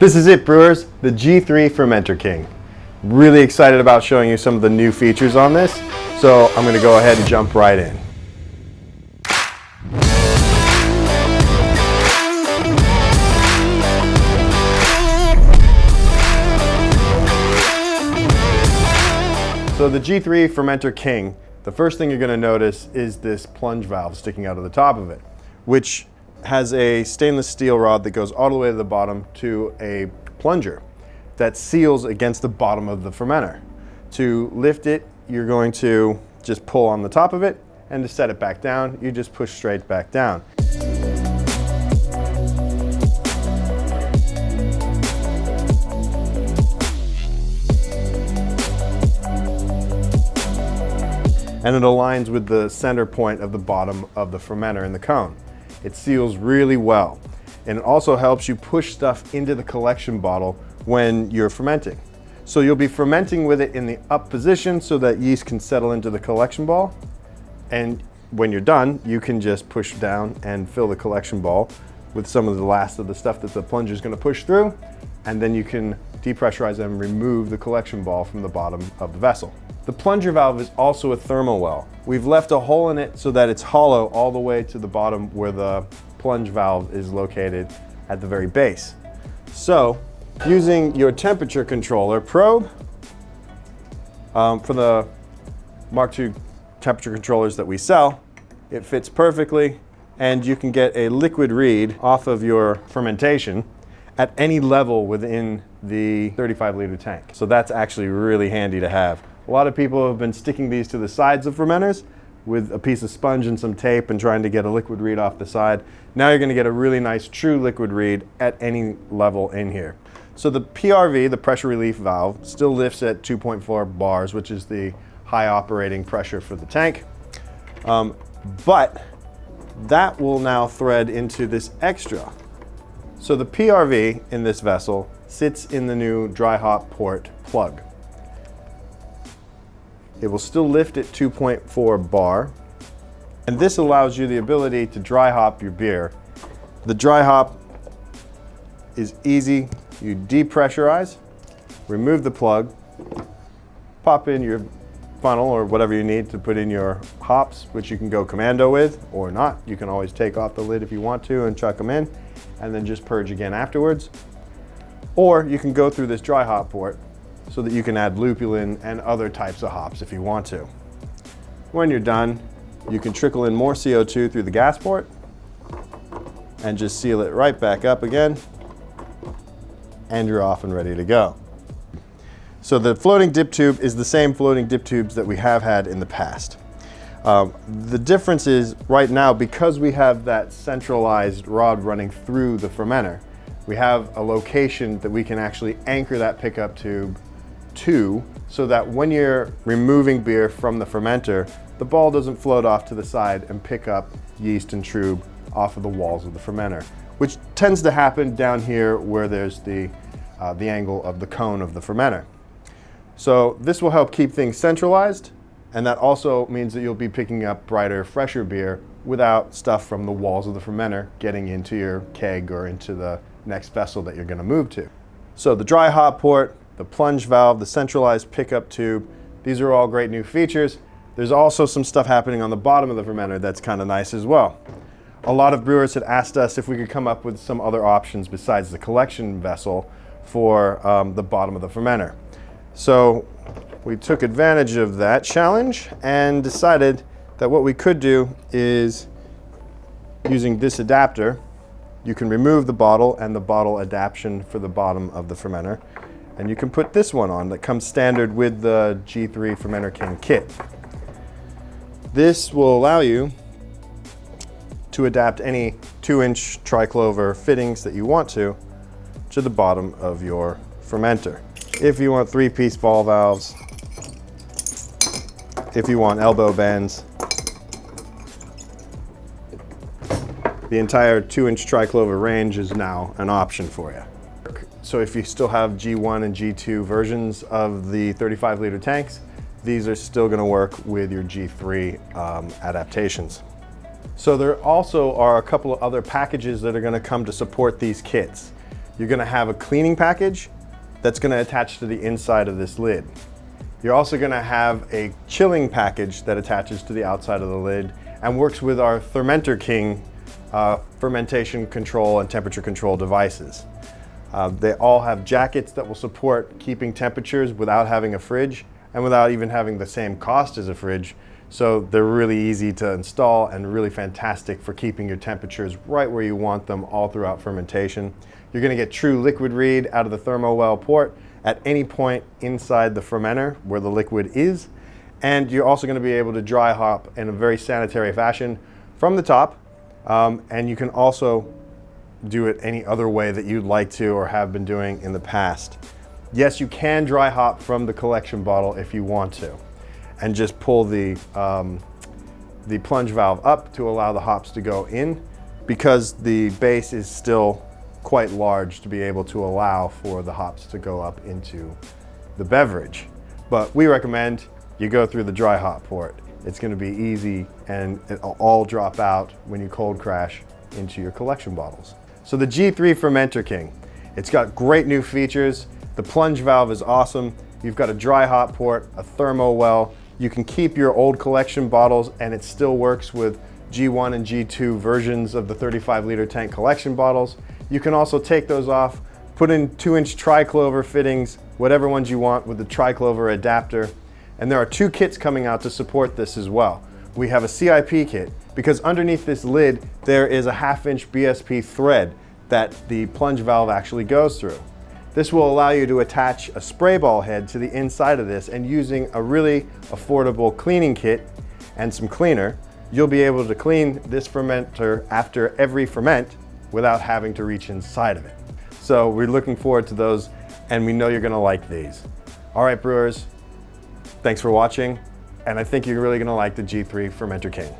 This is it, brewers, the G3 Fermenter King. Really excited about showing you some of the new features on this, so I'm going to go ahead and jump right in. So the G3 Fermenter King, the first thing you're going to notice is this plunge valve sticking out of the top of it, which has a stainless steel rod that goes all the way to the bottom to a plunger that seals against the bottom of the fermenter. To lift it, you're going to just pull on the top of it, and to set it back down, you just push straight back down. And it aligns with the center point of the bottom of the fermenter in the cone. It seals really well, and it also helps you push stuff into the collection bottle when you're fermenting. So you'll be fermenting with it in the up position so that yeast can settle into the collection ball, and when you're done, you can just push down and fill the collection ball with some of the last of the stuff that the plunger is going to push through, and then you can depressurize and remove the collection ball from the bottom of the vessel. The plunger valve is also a thermal well. We've left a hole in it so that it's hollow all the way to the bottom where the plunge valve is located at the very base. So, using your temperature controller probe, for the Mark II temperature controllers that we sell, it fits perfectly, and you can get a liquid read off of your fermentation at any level within the 35-liter tank. So that's actually really handy to have. A lot of people have been sticking these to the sides of fermenters with a piece of sponge and some tape and trying to get a liquid read off the side. Now you're going to get a really nice true liquid read at any level in here. So the PRV, the pressure relief valve, still lifts at 2.4 bars, which is the high operating pressure for the tank. But that will now thread into this extra. So the PRV in this vessel sits in the new dry hop port plug. It will still lift at 2.4 bar, and this allows you the ability to dry hop your beer. The dry hop is easy. You depressurize, remove the plug, pop in your funnel or whatever you need to put in your hops, which you can go commando with or not. You can always take off the lid if you want to and chuck them in, and then just purge again afterwards. Or you can go through this dry hop port so that you can add lupulin and other types of hops if you want to. When you're done, you can trickle in more CO2 through the gas port and just seal it right back up again, and you're off and ready to go. So the floating dip tube is the same floating dip tubes that we have had in the past. The difference is right now, because we have that centralized rod running through the fermenter, we have a location that we can actually anchor that pickup tube to, so that when you're removing beer from the fermenter, the ball doesn't float off to the side and pick up yeast and trub off of the walls of the fermenter, which tends to happen down here where there's the angle of the cone of the fermenter. So this will help keep things centralized, and that also means that you'll be picking up brighter, fresher beer without stuff from the walls of the fermenter getting into your keg or into the next vessel that you're going to move to. So the dry hop port, the plunge valve, the centralized pickup tube, these are all great new features. There's also some stuff happening on the bottom of the fermenter that's kind of nice as well. A lot of brewers had asked us if we could come up with some other options besides the collection vessel for the bottom of the fermenter. So we took advantage of that challenge and decided that what we could do is, using this adapter, you can remove the bottle and the bottle adaptation for the bottom of the fermenter, and you can put this one on that comes standard with the G3 Fermenter King kit. This will allow you to adapt any 2-inch triclover fittings that you want to the bottom of your fermenter. If you want 3-piece ball valves, if you want elbow bends, the entire 2-inch triclover range is now an option for you. So if you still have G1 and G2 versions of the 35-liter tanks, these are still going to work with your G3 adaptations. So there also are a couple of other packages that are going to come to support these kits. You're gonna have a cleaning package that's gonna attach to the inside of this lid. You're also gonna have a chilling package that attaches to the outside of the lid and works with our Fermenter King fermentation control and temperature control devices. They all have jackets that will support keeping temperatures without having a fridge and without even having the same cost as a fridge. So they're really easy to install and really fantastic for keeping your temperatures right where you want them all throughout fermentation. You're gonna get true liquid read out of the thermo-well port at any point inside the fermenter where the liquid is. And you're also gonna be able to dry hop in a very sanitary fashion from the top. And you can also do it any other way that you'd like to or have been doing in the past. Yes, you can dry hop from the collection bottle if you want to, and just pull the plunge valve up to allow the hops to go in, because the base is still quite large to be able to allow for the hops to go up into the beverage. But we recommend you go through the dry hop port. It's gonna be easy and it'll all drop out when you cold crash into your collection bottles. So the G3 Fermenter King, it's got great new features. The plunge valve is awesome. You've got a dry hop port, a thermo well. You can keep your old collection bottles and it still works with G1 and G2 versions of the 35-liter tank collection bottles. You can also take those off, put in 2-inch tri-clover fittings, whatever ones you want with the tri-clover adapter. And there are 2 kits coming out to support this as well. We have a CIP kit, because underneath this lid, there is a 1/2-inch BSP thread that the plunge valve actually goes through. This will allow you to attach a spray ball head to the inside of this, and using a really affordable cleaning kit and some cleaner, you'll be able to clean this fermenter after every ferment without having to reach inside of it. So we're looking forward to those, and we know you're gonna like these. All right, brewers, thanks for watching, and I think you're really gonna like the G3 Fermenter King.